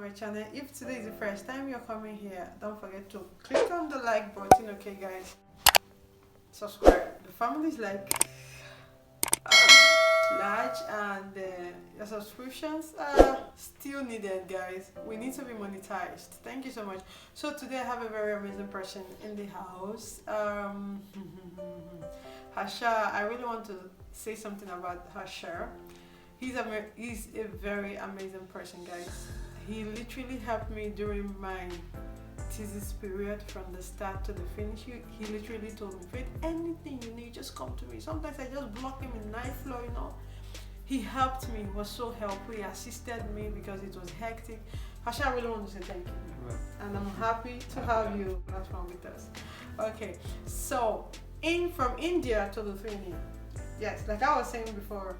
my channel. If today is the first time you're coming here, don't forget to click on the like button, okay guys? Subscribe. The family is like large, and your subscriptions are still needed, guys. We need to be monetized. Thank you so much. So today I have a very amazing person in the house. Harsha, I really want to say something about Harsha. He's a very amazing person, guys. He literally helped me during my thesis period from the start to the finish. He literally told me, "Faith, anything you need, just come to me." Sometimes I just block him in night flow, you know. He helped me, was so helpful. He assisted me because it was hectic. Harsha, I really want to say thank you. And I'm happy to have you platform with us. Okay, so from India to Lithuania. Yes, like I was saying before,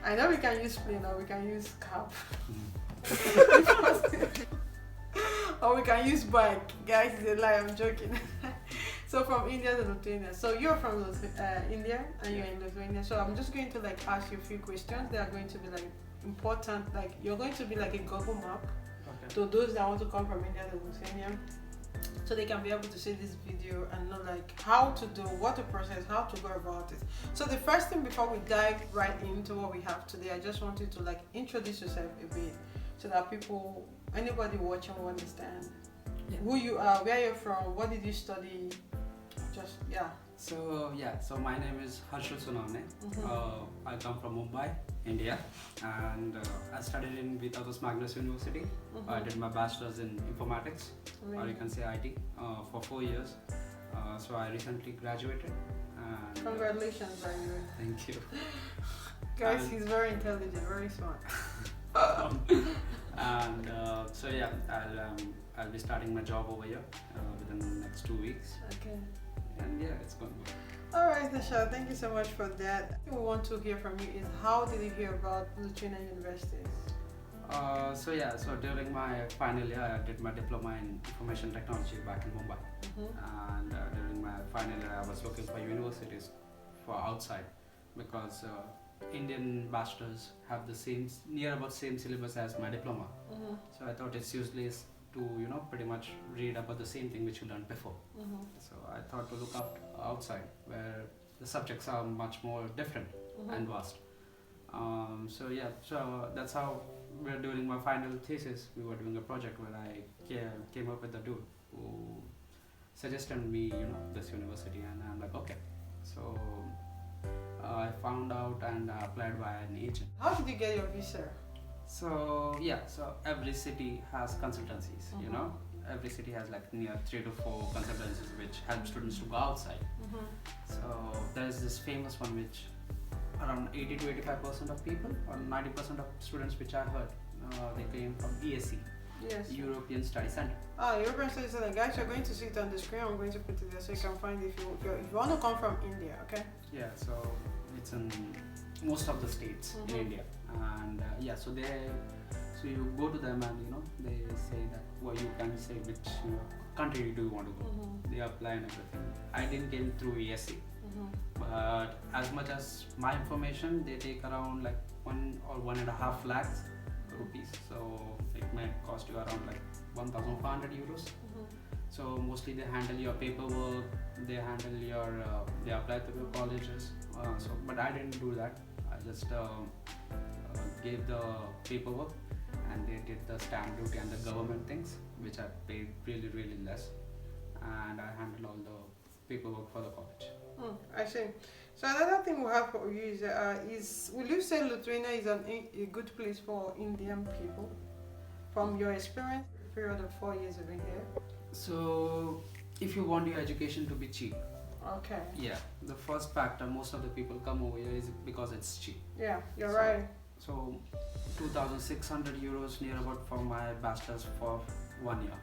I know we can use plane or we can use cab. Or we can use bike. Guys, it's a lie, I'm joking. So from India to Lithuania. So you're from India and you're in Lithuania. So I'm just going to like ask you a few questions. They are going to be like important. Like you're going to be like a Google map to those that want to come from India to Lithuania. So they can be able to see this video and know like how to do, what to process, how to go about it. So the first thing before we dive right into what we have today, I just want you to like introduce yourself a bit so that anybody watching will understand who you are, where you're from, what did you study, So my name is Harsha Sunane. I come from Mumbai, India, and I studied in Vytautas Magnus University. I did my bachelor's in informatics, or you can say IT, for 4 years. So I recently graduated. And, congratulations, by the way. Thank you. Guys, he's very intelligent, very smart. I'll be starting my job over here within the next 2 weeks. Okay. And yeah, it's going good. Alright, Nasha, thank you so much for that. What we want to hear from you is how did you hear about Lithuanian universities? So during my final year, I did my diploma in information technology back in Mumbai. And during my final year, I was looking for universities for outside because Indian bachelors have the same syllabus as my diploma. So I thought it's useless to pretty much read about the same thing which you learned before. So I thought to look outside where the subjects are much more different and vast. So that's how we're doing my final thesis. We were doing a project where I came up with a dude who suggested me this university, and I'm like, okay. So I found out and applied by an agent. How did you get your visa? So every city has consultancies, every city has like near 3 to 4 consultancies which help students to go outside. So there's this famous one which around 80 to 85% of people or 90% of students which I heard, they came from ESC. Yes. European Study Center. European Study Center. Guys, you're going to see it on the screen. I'm going to put it there so you can find it if you want to come from India, okay? Yeah, so it's in most of the states in India. And so you go to them and they say that you can say which country do you want to go. They apply and everything. I didn't get through ESC, but as much as my information, they take around like 1 or 1.5 lakhs rupees. So it might cost you around like 1,500 euros. So mostly they handle your paperwork, they handle they apply to your colleges. But I didn't do that. I just gave the paperwork and they did the stamp duty and the government things, which I paid really, really less. And I handled all the paperwork for the college. I see. So another thing we have for you is will you say Lithuania is a good place for Indian people from your experience, period of 4 years you've been here? So if you want your education to be cheap, okay. Yeah, the first factor most of the people come over here is because it's cheap. Yeah, you're right. So 2,600 euros near about for my bachelor's for 1 year.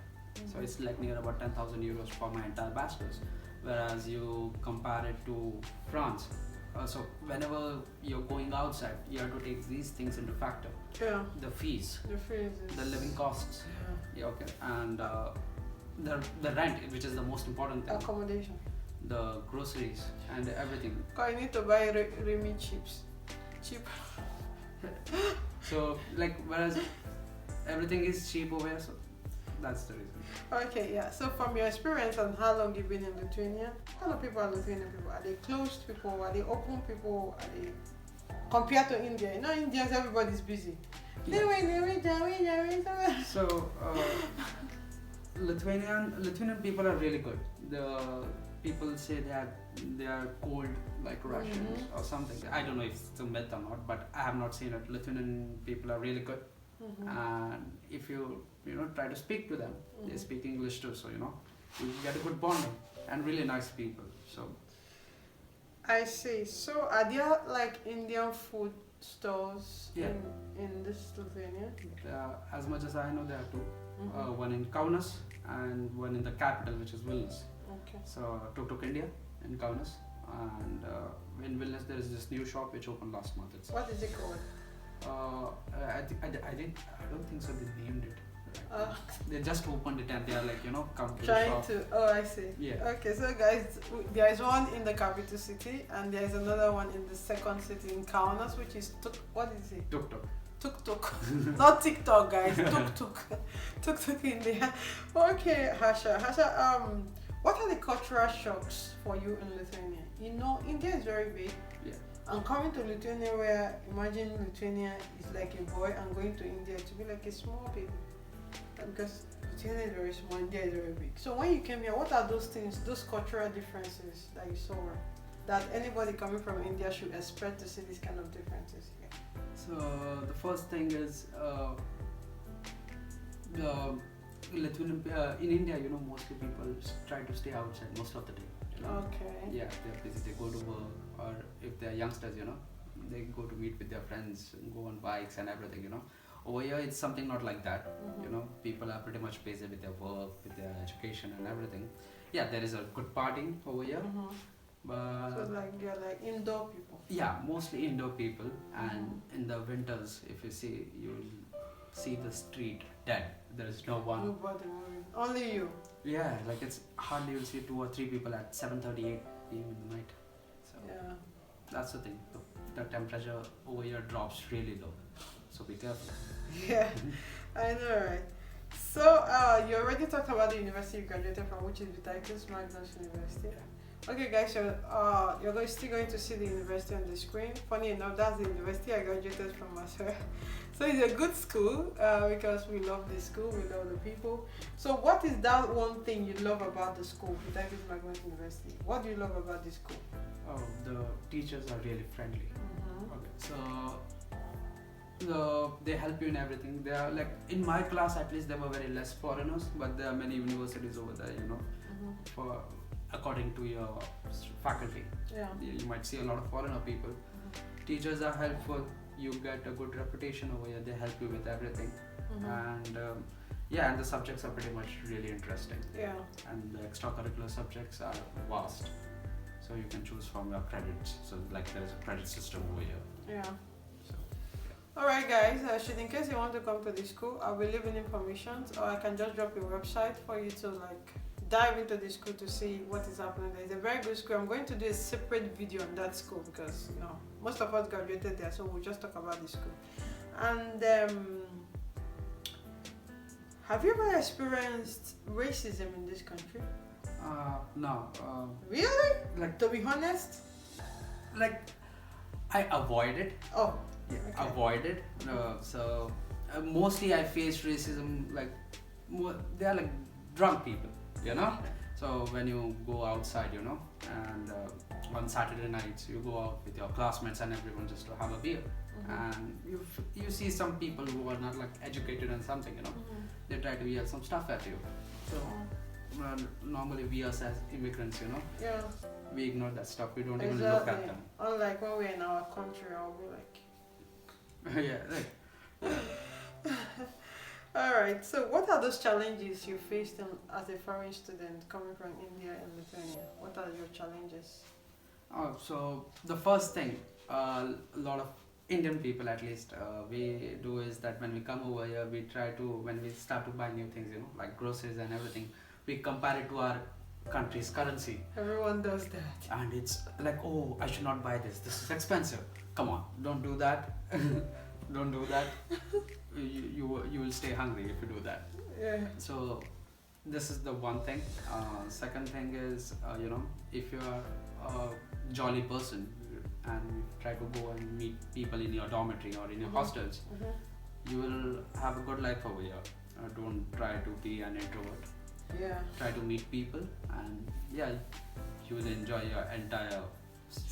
So it's like near about 10,000 euros for my entire bachelor's. Whereas you compare it to France. So whenever you're going outside, you have to take these things into factor. Yeah. The fees. The living costs. Yeah, okay. And the rent, which is the most important thing. Accommodation. The groceries and everything. I need to buy Remy chips. Cheap. So like whereas everything is cheap over here, so that's the reason. Okay, yeah. So from your experience and how long you've been in Lithuania, what kind of people are Lithuanian people? Are they closed people? Are they open people? Are they compared to India? You know, Indians, everybody's busy. Yeah. So Lithuanian people are really good. The people say they are cold like Russians or something. I don't know if it's a myth or not, but I have not seen it. Lithuanian people are really good, and if you try to speak to them, they speak English too. So you get a good bonding and really nice people. So I see. So are there like Indian food stores Yeah. in this Lithuania? as much as I know, there are two. One in Kaunas and one in the capital, which is Vilnius. Okay. So Tuk India in Kaunas, and in Vilnius there is this new shop which opened last month. It's What is it called? I don't think so. They named it. Uh, They just opened it and they are like come to the Trying shop. to. Oh, I see. Yeah. Okay, so guys, there is one in the capital city, and there is another one in the second city in Kaunas, which is what is it? Tuk. Tuk tuk, not TikTok, guys. Tuk tuk, tuk tuk India. Okay, Hasha. What are the cultural shocks for you in Lithuania? You know, India is very big. Yeah. And coming to Lithuania, where imagine Lithuania is like a boy, and going to India to be like a small baby. Because Lithuania is very small, India is very big. So when you came here, what are those things, those cultural differences that you saw, that anybody coming from India should expect to see these kind of differences here? So the first thing is the Lithuanian in India, mostly people try to stay outside most of the day. Okay. Yeah, they're busy. They go to work, or if they're youngsters, they go to meet with their friends, go on bikes and everything. Over here, it's something not like that. People are pretty much busy with their work, with their education and everything. Yeah, there is a good partying over here, but So like they're like indoor people. yeah, mostly indoor people. And in the winters, if you see, you'll see the street dead. There is no one. Nobody moving. Only you. Yeah, like it's hardly you'll see 2 or 3 people at 7:38 p.m. in the night. So Yeah. that's the thing. The temperature over here drops really low. So be careful. Yeah, I know, right? So you already talked about the university you graduated from, which is Vitaitis Magnus University. Okay, guys, you're still going to see the university on the screen. Funny enough, that's the university I graduated from as well. So it's a good school because we love the school, we love the people. So what is that one thing you love about the school, Vitaitis Magnus University? What do you love about the school? Oh, the teachers are really friendly. Okay, so they help you in everything. They are like in my class, at least there were very less foreigners, but there are many universities over there. For according to your faculty, Yeah. you might see a lot of foreigner people. Teachers are helpful. You get a good reputation over here. They help you with everything, and and the subjects are pretty much really interesting. Yeah. And the extracurricular subjects are vast, so you can choose from your credits. So like there is a credit system over here. Yeah. So Alright guys, in case you want to come to the school, I'll be leaving information, or I can just drop your website for you to like dive into the school to see what is happening there. It's a very good school. I'm going to do a separate video on that school because most of us graduated there, so we'll just talk about the school. And have you ever experienced racism in this country? no. Really? Like To be honest? I avoid it. Oh. Yeah, Okay. avoid it. So mostly I face racism like they are like drunk people, So when you go outside, and on Saturday nights you go out with your classmates and everyone just to have a beer, and you see some people who are not like educated and something, they try to yell some stuff at you. So normally we as immigrants, Yeah. we ignore that stuff. We don't even look at them. Unlike when we're in our country, I'll be like. Yeah, right. Alright, so what are those challenges you faced as a foreign student coming from India and Lithuania? What are your challenges? So the first thing a lot of Indian people at least we do is that when we come over here, we try to, when we start to buy new things, like groceries and everything, we compare it to our country's currency. Everyone does that. And it's like, oh, I should not buy this. This is expensive. Come on, don't do that. Don't do that. you will stay hungry if you do that. Yeah. So this is the one thing. Second thing is, if you are a jolly person and you try to go and meet people in your dormitory or in your hostels, you will have a good life over here. Don't try to be an introvert. Yeah. Try to meet people, and you will enjoy your entire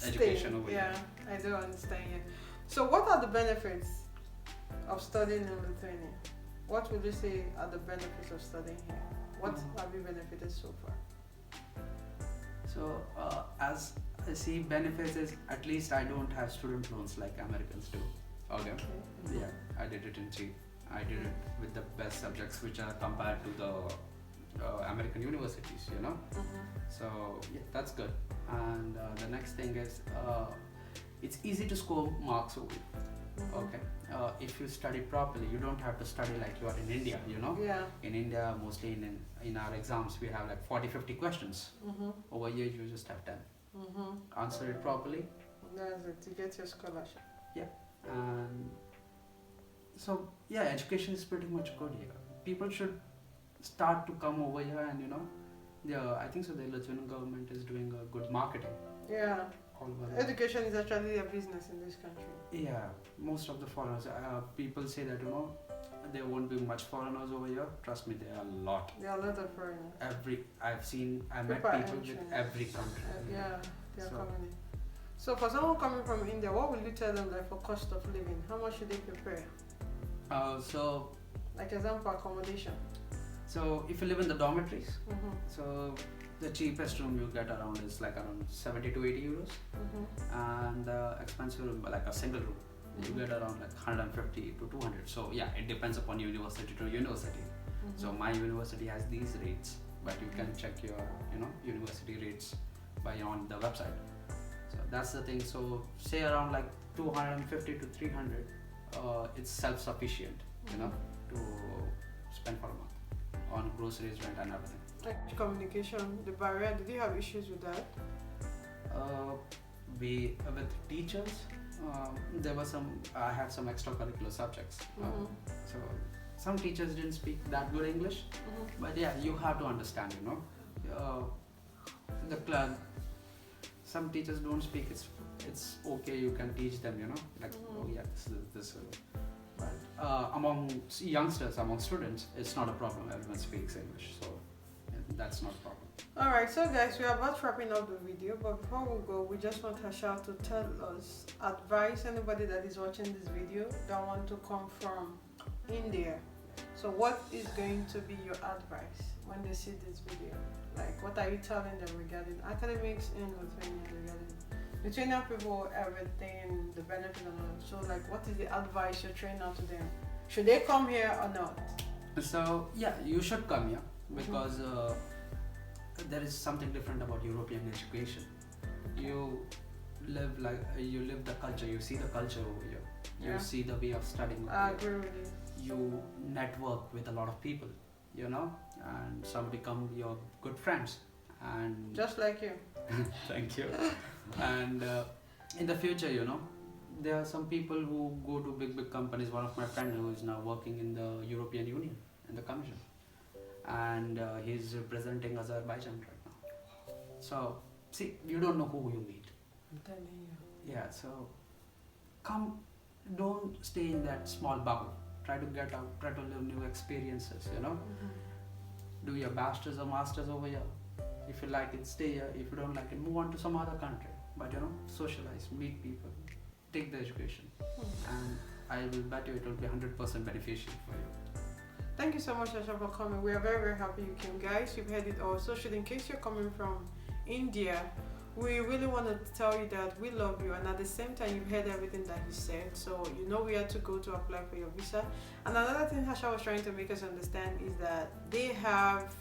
education over here. Yeah, I do understand. Yeah. So, what are the benefits of studying in Lithuania? What would you say are the benefits of studying here? What have you benefited so far? So, as I see, benefits is at least I don't have student loans like Americans do. Okay. Yeah, I did it in cheap. I did it with the best subjects, which are compared to the American universities. So yeah, that's good. And the next thing is, it's easy to score marks over here. Okay. If you study properly, you don't have to study like you are in India. Yeah. In India, mostly in our exams, we have like 40-50 questions. Over here, you just have 10. Answer it properly. That's it. You get your scholarship. Yeah. And so yeah, education is pretty much good here. People should start to come over here, and I think so. The Lithuanian government is doing a good marketing. Yeah. All over Education is actually a business in this country. Yeah, most of the foreigners. People say that there won't be much foreigners over here. Trust me, there are a lot. There are a lot of foreigners. I met people with every country. Yeah, they are coming in. So for someone coming from India, what will you tell them like for cost of living? How much should they prepare? Like example, accommodation. So if you live in the dormitories, so the cheapest room you get around is like around 70 to 80 euros, and the expensive room, like a single room, you get around like 150 to 200. So yeah, it depends upon university to university. So my university has these rates, but you can check your university rates on the website. So that's the thing. So say around like 250 to 300, it's self-sufficient, to spend for a month on groceries, rent, and everything. Like communication, the barrier. Did you have issues with that? With teachers, there was I had some extracurricular subjects. So some teachers didn't speak that good English, but yeah, you have to understand. Some teachers don't speak. It's okay. You can teach them. Oh yeah, this. But among youngsters, among students, it's not a problem. Everyone speaks English, so that's not a problem. Alright, so guys, we are about wrapping up the video, but before we go, we just want Hashal to tell us, advise anybody that is watching this video that want to come from India. So what is going to be your advice when they see this video? Like, what are you telling them regarding academics in Lithuania, regarding Lithuanian people, everything, the benefit and all? So like, what is the advice you're throwing out to them? Should they come here or not? So yeah, you should come here because there is something different about European education. You live the culture. You see the culture over here. You see the way of studying. I agree with you. You network with a lot of people, and some become your good friends. And just like you. Thank you. And in the future, there are some people who go to big companies. One of my friends who is now working in the European Union, in the Commission, and he's representing Azerbaijan right now. So, see, you don't know who you meet. I'm telling you. Yeah, so come, don't stay in that small bubble. Try to get out, try to live new experiences, Do your bachelor's or master's over here. If you like it, stay here. If you don't like it, move on to some other country. But socialize, meet people, take the education. And I will bet you it will be 100% beneficial for you. Thank you so much, Asha, for coming. We are very, very happy you came, guys. You've heard it all. So, in case you're coming from India, we really want to tell you that we love you, and at the same time, you've heard everything that he said. So, where to go to apply for your visa. And another thing Hasha was trying to make us understand is that they have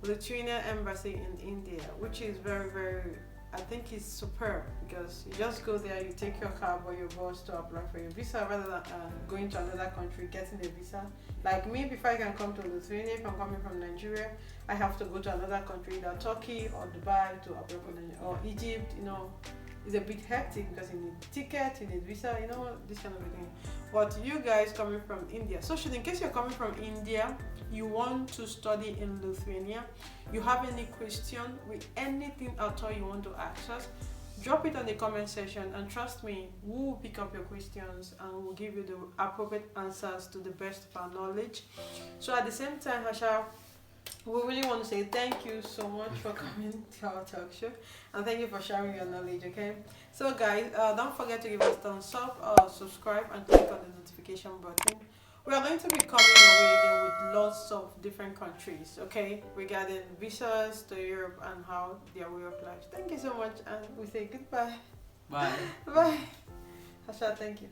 Lithuanian embassy in India, which is very, very, I think it's superb, because you just go there, you take your cab or your bus to apply for your visa rather than going to another country, getting a visa. Like me, before I can come to Lithuania, if I'm coming from Nigeria, I have to go to another country, either Turkey or Dubai to apply for Nigeria, or Egypt, it's a bit hectic because you need ticket, you need visa, you know, this kind of a thing. But you guys coming from India, so in case you're coming from India, you want to study in Lithuania, you have any question with anything at all you want to ask us, drop it on the comment section, and trust me, we'll pick up your questions and we'll give you the appropriate answers to the best of our knowledge. So at the same time, Hasha, we really want to say thank you so much for coming to our talk show, and thank you for sharing your knowledge. Okay, so guys, don't forget to give us thumbs up, subscribe, and click on the notification button. We are going to be coming your way again with lots of different countries, okay, regarding visas to Europe and how their way of life. Thank you so much, and we say goodbye. Bye. Bye. Hasha, thank you.